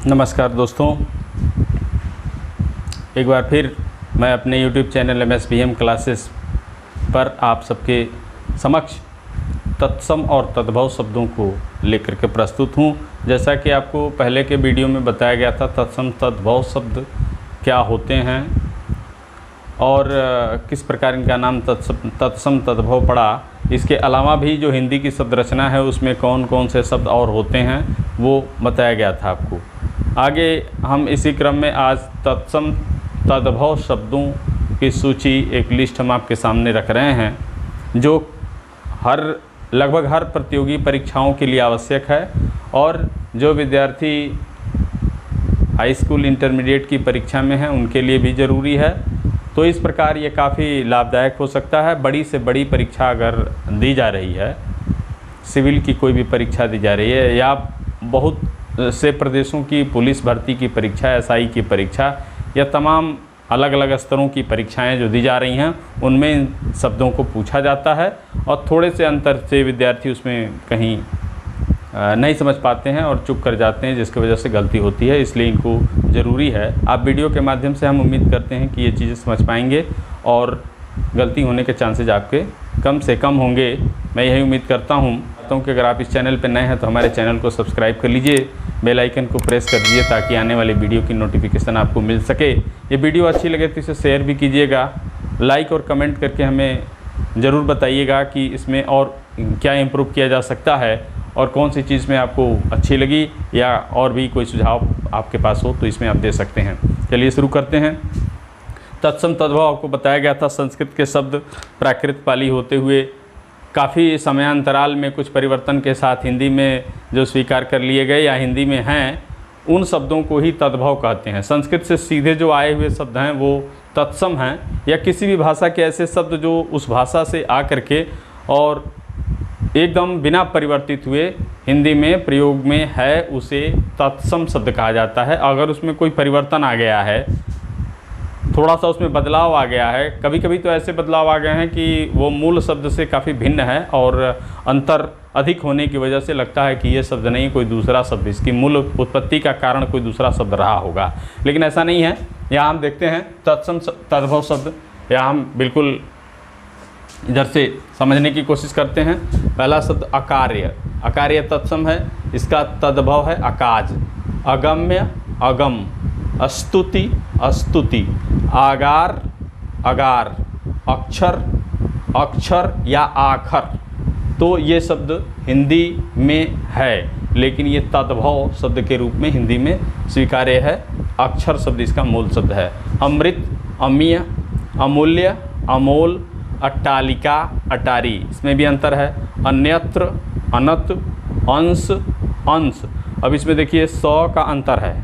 नमस्कार दोस्तों, एक बार फिर मैं अपने YouTube चैनल MSBM क्लासेस पर आप सबके समक्ष तत्सम और तद्भव शब्दों को लेकर के प्रस्तुत हूँ। जैसा कि आपको पहले के वीडियो में बताया गया था, तत्सम तद्भव शब्द क्या होते हैं और किस प्रकार इनका नाम तत्सम तद्भव पड़ा। इसके अलावा भी जो हिंदी की शब्द रचना है उसमें कौन कौन से शब्द और होते हैं वो बताया गया था आपको। आगे हम इसी क्रम में आज तत्सम तद्भव शब्दों की सूची, एक लिस्ट हम आपके सामने रख रहे हैं जो लगभग हर प्रतियोगी परीक्षाओं के लिए आवश्यक है और जो विद्यार्थी हाई स्कूल इंटरमीडिएट की परीक्षा में हैं उनके लिए भी ज़रूरी है। तो इस प्रकार ये काफ़ी लाभदायक हो सकता है। बड़ी से बड़ी परीक्षा अगर दी जा रही है, सिविल की कोई भी परीक्षा दी जा रही है या बहुत से प्रदेशों की पुलिस भर्ती की परीक्षा, SI की परीक्षा या तमाम अलग अलग स्तरों की परीक्षाएं जो दी जा रही हैं, उनमें इन शब्दों को पूछा जाता है और थोड़े से अंतर से विद्यार्थी उसमें कहीं नहीं समझ पाते हैं और चुप कर जाते हैं, जिसकी वजह से गलती होती है। इसलिए इनको ज़रूरी है। आप वीडियो के माध्यम से हम उम्मीद करते हैं कि ये चीज़ें समझ पाएंगे और गलती होने के चांसेज आपके कम से कम होंगे। मैं यही उम्मीद करता हूँ कि अगर आप इस चैनल पर नए हैं तो हमारे चैनल को सब्सक्राइब कर लीजिए, बेल आइकन को प्रेस कर दीजिए ताकि आने वाली वीडियो की नोटिफिकेशन आपको मिल सके। ये वीडियो अच्छी लगे तो इसे शेयर भी कीजिएगा, लाइक और कमेंट करके हमें ज़रूर बताइएगा कि इसमें और क्या इम्प्रूव किया जा सकता है और कौन सी चीज़ में आपको अच्छी लगी या और भी कोई सुझाव आपके पास हो तो इसमें आप दे सकते हैं। चलिए शुरू करते हैं। तत्सम तद्भव आपको बताया गया था, संस्कृत के शब्द प्राकृत पाली होते हुए काफ़ी समयांतराल में कुछ परिवर्तन के साथ हिंदी में जो स्वीकार कर लिए गए या हिंदी में हैं, उन शब्दों को ही तद्भव कहते हैं। संस्कृत से सीधे जो आए हुए शब्द हैं वो तत्सम हैं, या किसी भी भाषा के ऐसे शब्द जो उस भाषा से आ करके और एकदम बिना परिवर्तित हुए हिंदी में प्रयोग में है, उसे तत्सम शब्द कहा जाता है। अगर उसमें कोई परिवर्तन आ गया है, थोड़ा सा उसमें बदलाव आ गया है, कभी कभी तो ऐसे बदलाव आ गए हैं कि वो मूल शब्द से काफ़ी भिन्न है और अंतर अधिक होने की वजह से लगता है कि ये शब्द नहीं, कोई दूसरा शब्द, इसकी मूल उत्पत्ति का कारण कोई दूसरा शब्द रहा होगा, लेकिन ऐसा नहीं है। यहाँ हम देखते हैं तत्सम तद्भव शब्द, यहाँ हम बिल्कुल इधर से समझने की कोशिश करते हैं। पहला शब्द अकार्य, अकार्य तत्सम है, इसका तद्भव है अकाज, अगम्य अगम, स्तुति अस्तुति, आगार अगार, अक्षर अक्षर या आखर। तो ये शब्द हिंदी में है लेकिन ये तद्भव शब्द के रूप में हिंदी में स्वीकार्य है। अक्षर शब्द इसका मूल शब्द है। अमृत अमीय, अमूल्य अमोल, अट्टालिका अटारी, इसमें भी अंतर है। अन्यत्र अनत, अंश अंश। अब इसमें देखिए 100 का अंतर है।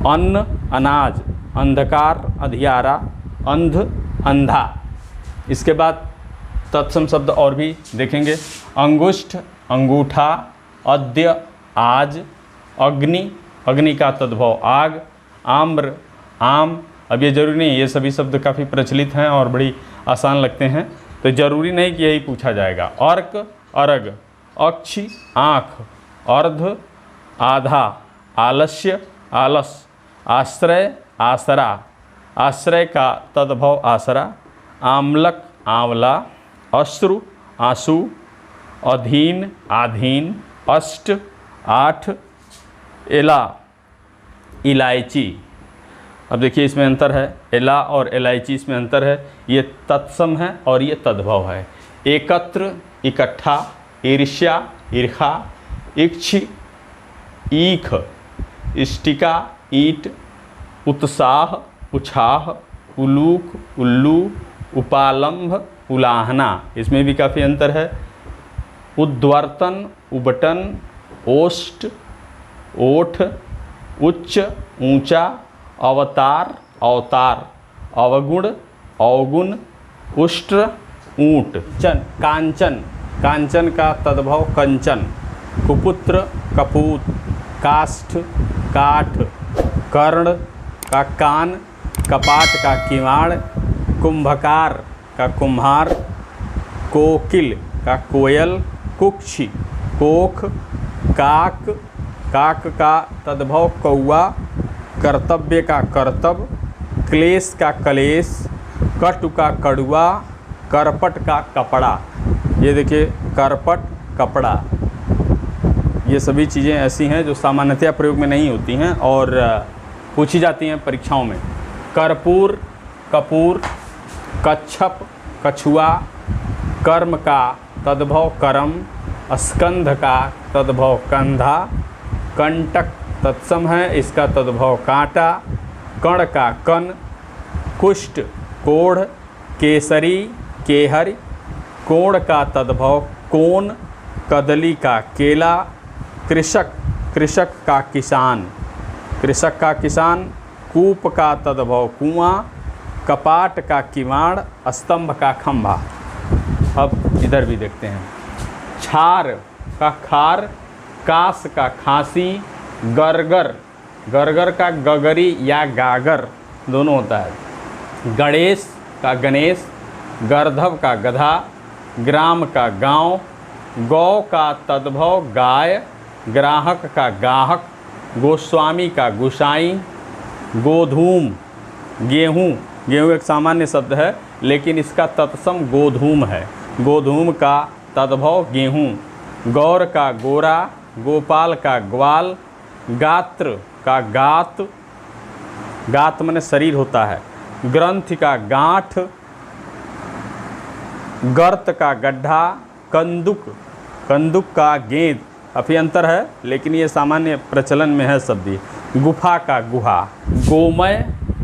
अन्न अनाज, अंधकार अंधियारा, अंध अंधा। इसके बाद तत्सम शब्द और भी देखेंगे। अंगुष्ठ अंगूठा, अद्य आज, अग्नि अग्नि का तद्भव आग, आम्र आम। अब ये जरूरी नहीं, ये सभी शब्द काफ़ी प्रचलित हैं और बड़ी आसान लगते हैं, तो ज़रूरी नहीं कि यही पूछा जाएगा। अर्क अर्घ, अक्षि आँख, अर्ध आधा, आलस्य आलस, आश्रय आसरा, आश्रय का तद्भव आसरा, आमलक आंवला, अश्रु आंसू, अधीन आधीन, अष्ट आठ, एला इलायची। अब देखिए इसमें अंतर है, एला और इलायची इसमें अंतर है। ये तत्सम है और ये तद्भव है। एकत्र इकट्ठा, ईर्ष्या ईर्खा, इक्ष ईख, इष्टिका ईट, उत्साह उछाह, उलूक उल्लू, उपालंभ उलाहना, इसमें भी काफ़ी अंतर है। उद्वर्तन उबटन, ओष्ठ ओठ, उच्च ऊंचा, अवतार अवतार, अवगुण अवगुण, उष्ट्र ऊंट। कांचन, कांचन का तद्भव कंचन, कुपुत्र कपूत, काष्ठ काठ, कर्ण का कान, कपाट का किवाड़, कुंभकार का कुम्हार, कोकिल का कोयल, कुक्षी कोख, काक काक का तद्भव कौआ, कर्तव्य का कर्तव्य, क्लेश का कलेश, कटु का कड़ुआ, करपट का कपड़ा। ये देखिए करपट कपड़ा, ये सभी चीज़ें ऐसी हैं जो सामान्यतया प्रयोग में नहीं होती हैं और पूछी जाती हैं परीक्षाओं में। कर्पूर कपूर, कच्छप कछुआ, कर्म का तद्भव करम, स्कंध का तद्भव कंधा, कंटक तत्सम है, इसका तद्भव कांटा, कण का कन, कुष्ठ कोढ़, केसरी केहर, कोण का तद्भव कोन, कदली का केला, कृषक कृषक का किसान, कृषक का किसान, कूप का तद्भव कुआं, कपाट का किवाड़, स्तंभ का खंभा। अब इधर भी देखते हैं। छार का खार, कास का खांसी, गरगर, गरगर का गगरी या गागर दोनों होता है, गणेश का गणेश, गर्धव का गधा, ग्राम का गांव, गौ का तद्भव गाय, ग्राहक का गाहक, गोस्वामी का गुसाई, गोधूम गेहूँ, गेहूँ एक सामान्य शब्द है लेकिन इसका तत्सम गोधूम है, गोधूम का तद्भव गेहूँ, गौर का गोरा, गोपाल का ग्वाल, गात्र का गात, गात माने शरीर होता है, ग्रंथ का गांठ, गर्त का गड्ढा, कंदुक, कंदुक का गेंद, अभ्यंतर है लेकिन ये सामान्य प्रचलन में है शब्द ये, गुफा का गुहा, गोमय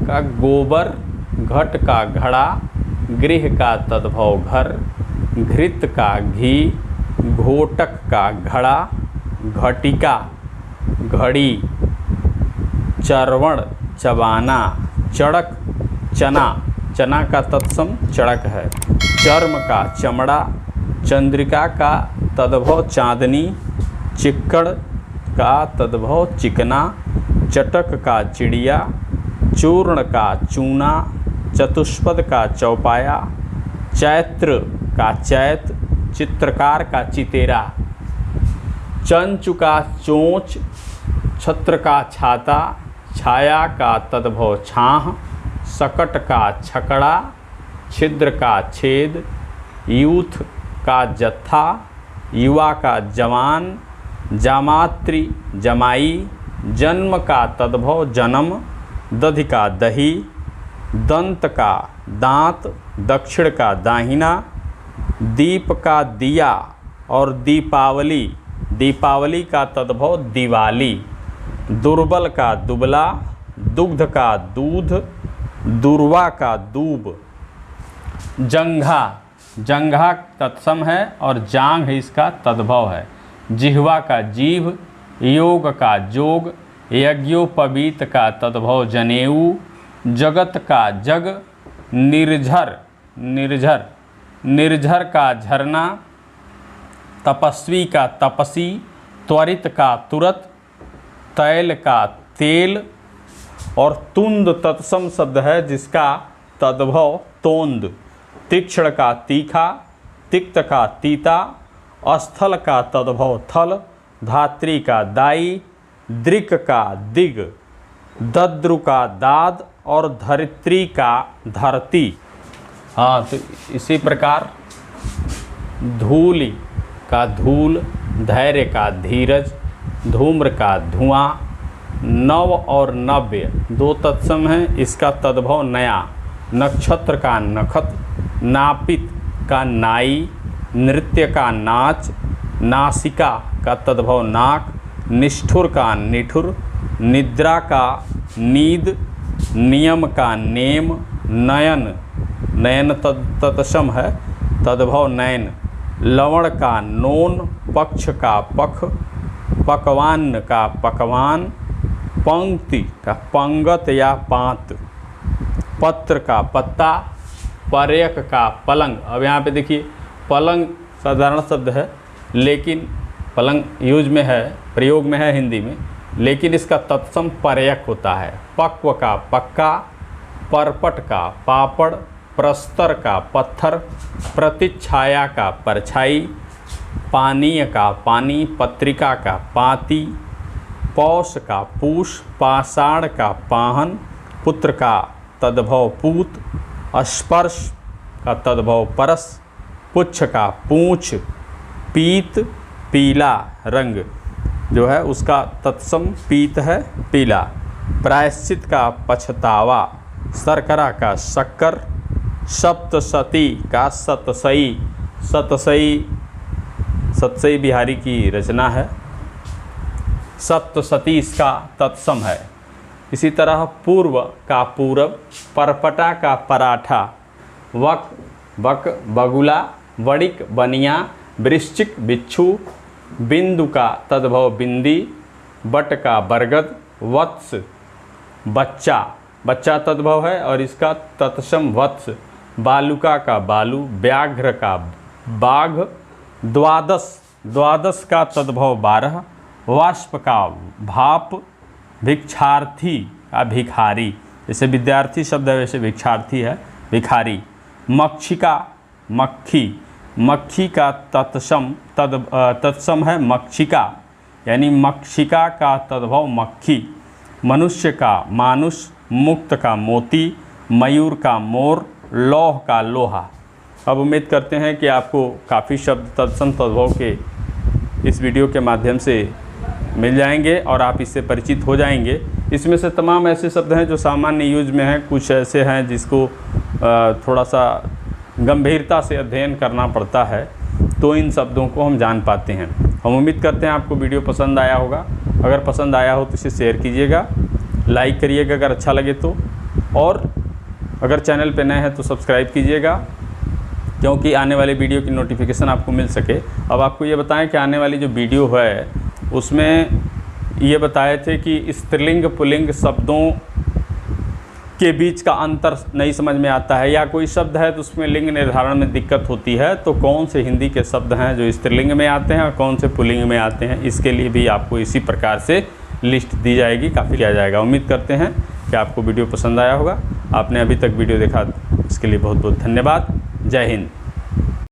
का गोबर, घट का घड़ा, गृह का तद्भव घर, घृत का घी, घोटक का घड़ा, घटिका घड़ी, चरवण चबाना, चड़क चना, चना का तत्सम चड़क है, चर्म का चमड़ा, चंद्रिका का तद्भव चांदनी, चिक्कड़ का तद्भव चिकना, चटक का चिड़िया, चूर्ण का चूना, चतुष्पद का चौपाया, चैत्र का चैत, चित्रकार का चितेरा, चंचु का चोंच, छत्र का छाता, छाया का तद्भव छाह, सकट का छकड़ा, छिद्र का छेद, यूथ का जत्था, युवा का जवान, जामात्री जमाई, जन्म का तद्भव जन्म, दधि का दही, दंत का दांत, दक्षिण का दाहिना, दीप का दिया और दीपावली, दीपावली का तद्भव दिवाली, दुर्बल का दुबला, दुग्ध का दूध, दुर्वा का दूब, जंघा, जंघा तत्सम है और जांघ इसका तद्भव है, जिह्वा का जीभ, योग का जोग, यज्ञोपवीत का तद्भव जनेऊ, जगत का जग, निर्झर, निर्झर, निर्झर का झरना, तपस्वी का तपसी, त्वरित का तुरत, तैल का तेल और तुंद तत्सम शब्द है जिसका तद्भव तोंद, तीक्ष्ण का तीखा, तिक्त का तीता, स्थल का तद्भव थल, धात्री का दाई, दृक् का दिग, दद्रु का दाद और धरित्री का धरती। हाँ, तो इसी प्रकार धूलि का धूल, धैर्य का धीरज, धूम्र का धुआं, नव और नव्य दो तत्सम हैं, इसका तद्भव नया, नक्षत्र का नखत, नापित का नाई, नृत्य का नाच, नासिका का तद्भव नाक, निष्ठुर का निठुर, निद्रा का नींद, नियम का नेम, नयन, नयन तत्सम है, तद्भव नयन, लवण का नोन, पक्ष का पख, पकवान का पकवान, पंक्ति का पंगत या पात, पत्र का पत्ता, पर्यक का पलंग। अब यहाँ पे देखिए पलंग साधारण शब्द है लेकिन पलंग यूज में है, प्रयोग में है हिंदी में, लेकिन इसका तत्सम पर्यक होता है। पक्व का पक्का, परपट का पापड़, प्रस्तर का पत्थर, प्रतिच्छाया का परछाई, पानीय का पानी, पत्रिका का पाती, पौष का पूष, पाषाण का पाहन, पुत्र का तद्भव पूत, स्पर्श का तद्भव परस, पुच्छ का पूंछ, पीत पीला रंग जो है उसका तत्सम पीत है पीला, प्रायश्चित का पछतावा, शर्करा का शक्कर, सप्तशती का सतसई, सतसई बिहारी की रचना है, सप्तशती इसका तत्सम है। इसी तरह पूर्व का पूरब, परपटा का पराठा, वक बक बगुला, वणिक बनिया, वृश्चिक बिच्छू, बिंदु का तद्भव बिंदी, बट का बरगद, वत्स बच्चा, बच्चा तद्भव है और इसका तत्सम वत्स, बालुका का बालू, व्याघ्र का बाघ, द्वादश, द्वादश का तद्भव 12, वाष्प का भाप, भिक्षार्थी का भिखारी, जैसे विद्यार्थी शब्द है वैसे भिक्षार्थी है भिखारी, मक्षिका मक्खी, मक्खी का तत्सम है मक्षिका यानी मक्षिका का तद्भव मक्खी, मनुष्य का मानुष, मुक्त का मोती, मयूर का मोर, लौह का लोहा। अब उम्मीद करते हैं कि आपको काफ़ी शब्द तत्सम तद्भव के इस वीडियो के माध्यम से मिल जाएंगे और आप इससे परिचित हो जाएंगे। इसमें से तमाम ऐसे शब्द हैं जो सामान्य यूज में हैं, कुछ ऐसे हैं जिसको थोड़ा सा गंभीरता से अध्ययन करना पड़ता है, तो इन शब्दों को हम जान पाते हैं। हम उम्मीद करते हैं आपको वीडियो पसंद आया होगा। अगर पसंद आया हो तो इसे शेयर कीजिएगा, लाइक करिएगा अगर अच्छा लगे तो, और अगर चैनल पे नए हैं तो सब्सक्राइब कीजिएगा क्योंकि आने वाले वीडियो की नोटिफिकेशन आपको मिल सके। अब आपको ये बताएं कि आने वाली जो वीडियो है उसमें ये बताए थे कि स्त्रीलिंग पुल्लिंग शब्दों के बीच का अंतर नहीं समझ में आता है, या कोई शब्द है तो उसमें लिंग निर्धारण में दिक्कत होती है, तो कौन से हिंदी के शब्द हैं जो स्त्रीलिंग में आते हैं और कौन से पुल्लिंग में आते हैं, इसके लिए भी आपको इसी प्रकार से लिस्ट दी जाएगी, काफ़ी किया जाएगा। उम्मीद करते हैं कि आपको वीडियो पसंद आया होगा। आपने अभी तक वीडियो देखा इसके लिए बहुत बहुत धन्यवाद। जय हिंद।